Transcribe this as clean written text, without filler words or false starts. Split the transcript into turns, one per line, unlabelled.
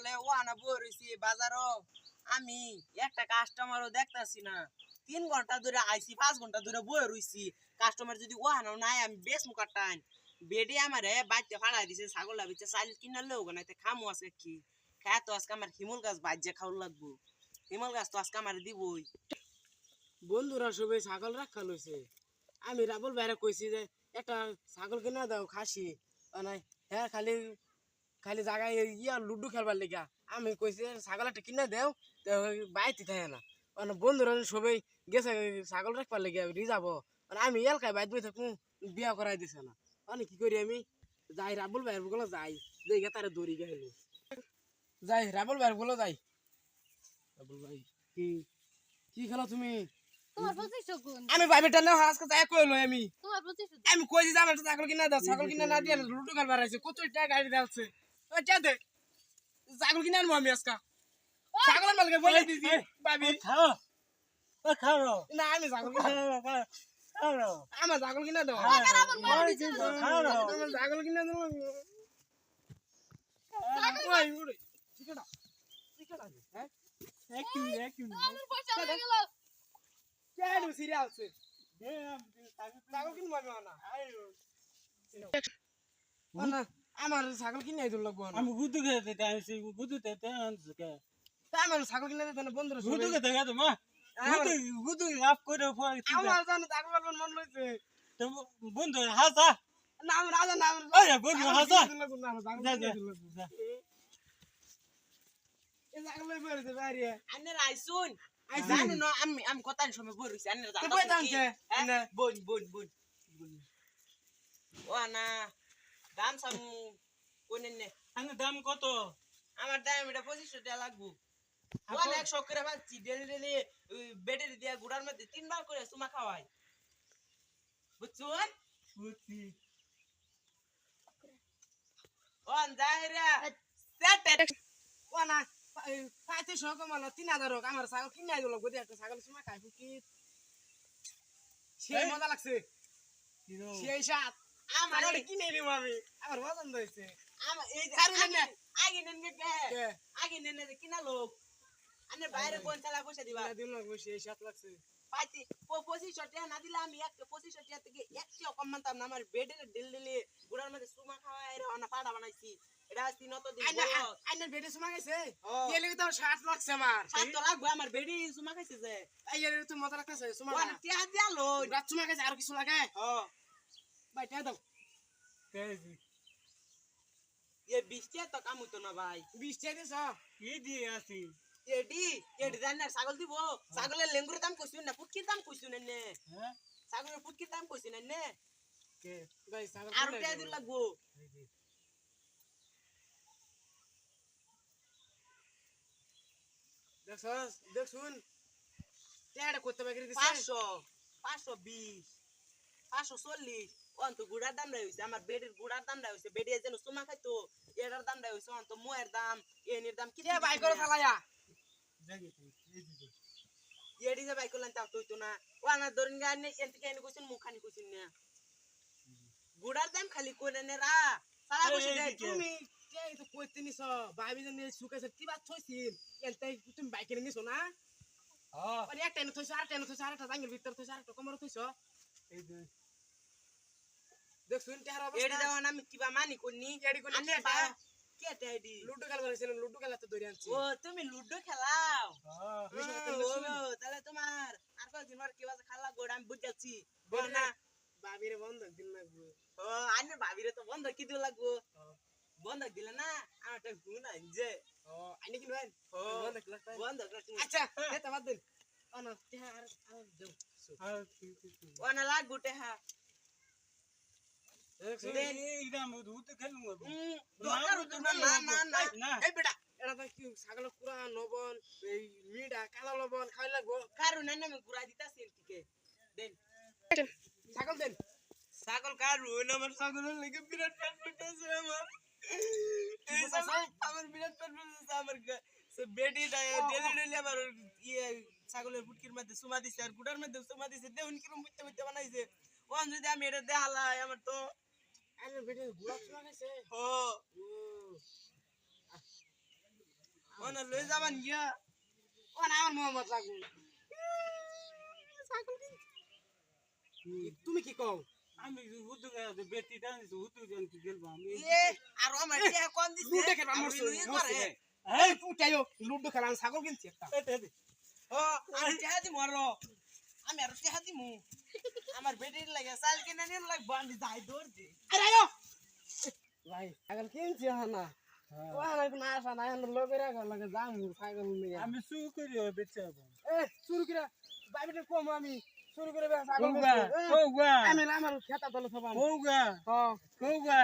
সকালে ও আনা বই রইছি বাজারও আমি একটা কাস্টমারও দেখতাছি না 3 ঘন্টা ধরে আইছি 5 ঘন্টা ধরে বই রইছি কাস্টমার যদি ও আনাও নাই আমি বেশ মুকাটান বেডি আমারে বাইতে ফাড়াই দিছে ছাগল বিচ্ছে চাল কিনা লও নাইতে খামু আছে কি খায় তো আজকে আমার হিমুল গাছ বাজ্যে খাওয়া লাগবো হিমুল গাছ তো আজকে আমার দিবই
বন্ধুরা সবাই ছাগল রাখা লইছে আমি রাবুল ভাইরা কইছি যে একটা ছাগল কিনা দাও খাসি মানে হ্যাঁ খালি খালি জায়গায় ইয়া লুডু খেলবার লেগা আমি কইছি ছাগল একটা কিনা দেও তো বাইতে থাকে না মানে বন্ধুরা সবাই গেছে ছাগল রাখবার লেগে রিজাবো মানে আমি এলাকায় বাইত বই থাকুন বিয়া করাই দিছে না মানে কি করি আমি যাই রাবুল ভাইয়ের গুলো যাই দেখে তারা দৌড়ি গেল যাই রাবুল ভাইয়ের গুলো যাই রাবুল ভাই কি কি খেলো তুমি
তোমার 25 গুণ
আমি ভাইবেটা না আজকে যাই কইলো আমি
তোমার 25
আমি কইছি যে আমার ছাগল কিনা দাও ছাগল কিনা না দিয়ে লুডু খেলবার আইছে কত টাকা গাড়ি দাওছে ওই কে দে ছাগল কিনা আনবো আমি আজকে ছাগলের মালকে বলে দিছি ভাবি
খাও ও খাও
না আমি ছাগল কিনা
খাও
আমার ছাগল কিনা দাও
খাও
আমার ছাগল কিনা দাও ওই ওরে ঠিকটা ঠিকটা হ্যাঁ
একটু
আমার পয়সা হয়ে গেল
কেন সিরিয়াস ছাগল কিনবো আমি না আমার ছাগল কিনে আইতো লাগবো
আমি গুদু খেতে আইছি গুদু খেতে আনছি কে
আমার ছাগল কিনে দিতে না বন্ধুরা
গুদু খেতে গেছে মা গুদু গুদু আপ করে
আমার জানো ছাগল পালন মন লইছে
বন্ধু হাসা
না আমি রাজা না
ওই বন্ধু হাসা যা যা
এই ছাগল লই পড়ছে বাইরে
আন্নের আইসুন
আইসুন।
জানো না আমি কথার সময় বই রইছি আন্নের
তো কই দামছে
বোন বোন বোন ও না দাম সাম কোনে নে
আঙ্গ দাম কত
আমার দাম এটা 2500 টাকা লাগবো অনেক শখ করে ভাবছি ডেলি ডেলি বেডের দিয়া গুড়ার মধ্যে 3 বার করে সুমা খাওয়াই বুঝছুন
বুঝছি
অন যাইরা সেট
ও না পাইতে শখ মানে 3000 হোক আমার ছাগল কিনে আইতো লাগবো একটা ছাগল সুমা খাই ফুকি সেই মজা লাগছে সেই সাত
আমার
ছাগল কিনে নিব আমি আমার পছন্দ হইছে
আমার এই যে
কারণ না
আগে নেন কে আগে নেন কিনা লোক আন্নের বাইরে কোন চালা পয়সা দিবা
দিন লাগবো সেই সাত লাগছে
পাইছি 2500 টাকা না দিলে আমি একটা 2500 টাকা থেকে একটিও কম মানতাম না আমার বেডের ডেল ডেলি গুড়ার মধ্যে সুমা খাওয়াই রে অনা পাড়া বানাইছি এটা আজ 3 দিন
আইনার বেডে সুমা গেছে এই লাগি তো 60 লাগছে আমার
7 লাগবে আমার বেডি সুমা খাইছে যে
এই এর তো মজা লাগতেছে সুমা
ওয়ান টিয়া দিয়ালো
রাত সুমা গেছে আর কিছু লাগে ভাই টা দাও
কেজি
এ 20 টাকা তো কাম হইতো না ভাই
20 টাকা দিছ
কি দিয়ে আছি
এডি জানার ছাগল দিব ছাগলের লেঙ্গুরের দাম কইছুন না পুটকির দাম কইছুন না
হ্যাঁ
ছাগলের পুটকির দাম কইছুন না
কে ভাই ছাগল
আর টাকা দিন লাগবো
দেখছস দেখ শুন টেড়া করতে বাকি দিছে
500 520 540 অন্ত গুড়ার দাম রইছে আমার বেডের গুড়ার দাম রইছে বেডে যেন সুমা খাইতো এটার দাম রইছে অন্ত মোয়ের দাম এনির দাম কি
কে ভাই করে চালায়া
দেখি এই দিদি
এডি যে বাইক লান তা তুইতো না ওয়ানা দরিন গানে এনতে কেন কইছুন মুখানি কইছুন না গুড়ার দাম খালি কোনে নে রা সারা কইছে দে
তুমি কে তো কইতে নিছ ভাবি যে সুকাছে কি বাত থইছিস এলতে তুমি বাইকে নিছ না
হ্যাঁ
আর একটা এনে থইছ আরেকটা এনে থইছ আরেকটা জাঙ্গের ভিতর থইছ আরেকটা কোমর থইছ
এই দে
দেখ শুন টেহার
এডি
অবস্থা
দাও না আমি কিবা মানি কোনি
এডি কোনি
আনে বা কে টেডি
লুডো খেলবার ছিল লুডো খেলা তো ধরে আনছি
ও তুমি লুডো খেলাও
হ্যাঁ
তাহলে তোমার আর কয়েকদিন পর কি বাজে খালা গোড়া আমি বুঝাচ্ছি বল না
ভাবিরে বন্ধ দিন লাগবো
ও আনে ভাবিরে তো বন্ধ কি দিও লাগবো বন্ধ দিলে না আমার একটা গুণ আনছে
ও আইনে কি লয়
ও
বন্ধ ক্লাস
বন্ধ করছি
আচ্ছা এটা বাদ দিন অন টেহার আর দেও
আর
ওনা লাগ গুটে হা
এই দাম দুধ খেলুম
দরকার তো না না না
না
এই বেটা এটা তো কি ছাগল পুরা লবণ এই মিডা কালো লবণ খাই লাগবো
কারণ না আমি গুড়া দিতাছি এদিকে দেন
ছাগল দেন
ছাগল কারণ আমার ছাগলের লাগে বিরাট পেট ফুটেছে আমার এই ছাগল আমার বিরাট পেট ফুটেছে আমার সে বেডি ডেলি ডেলি আমার ইয়ে ছাগলের ফুটকির মধ্যে সুমা দিছে আর গুড়ার মধ্যে সুমা দিছে দেউন কিরম বুঝতে বুঝতে বানাইছে ওন যদি আমি এটা দেখালাই আমার তো
আরে বেটা গুড়া চুলা গেছে
ও না লই যাবান গিয়া
ও না আমার মোহাম্মদ লাগবে তুমি কি কও
আমি হুতু গে বেটি দান হুতু জন কি গেল আমি
এ আর আমার টিয়া কোন দিছে
লুডো খেলবা
আমি
মরছো
লইয়া করে
এই উঠাইও লুডো খেলা আমি ছাগল কিনছি একটা
ও আমি টিয়া দি মরো আমি আর টিয়া দি মু আমার বেটির লাগে চাল কিনে নিন লাগবো আমি যাই দৌড় দি
আরে আয়ো ভাই ছাগল কিনছি না ও না না আসা না লোকের লাগে যাম ছাগল নিয়ে
আমি সু করি বেচা
এ শুরু করে বাইবেটে কম আমি শুরু করে ছাগল
কোগা কোগা
আমি আমার খেতা দলে সব
কোগা
হ্যাঁ
কোগা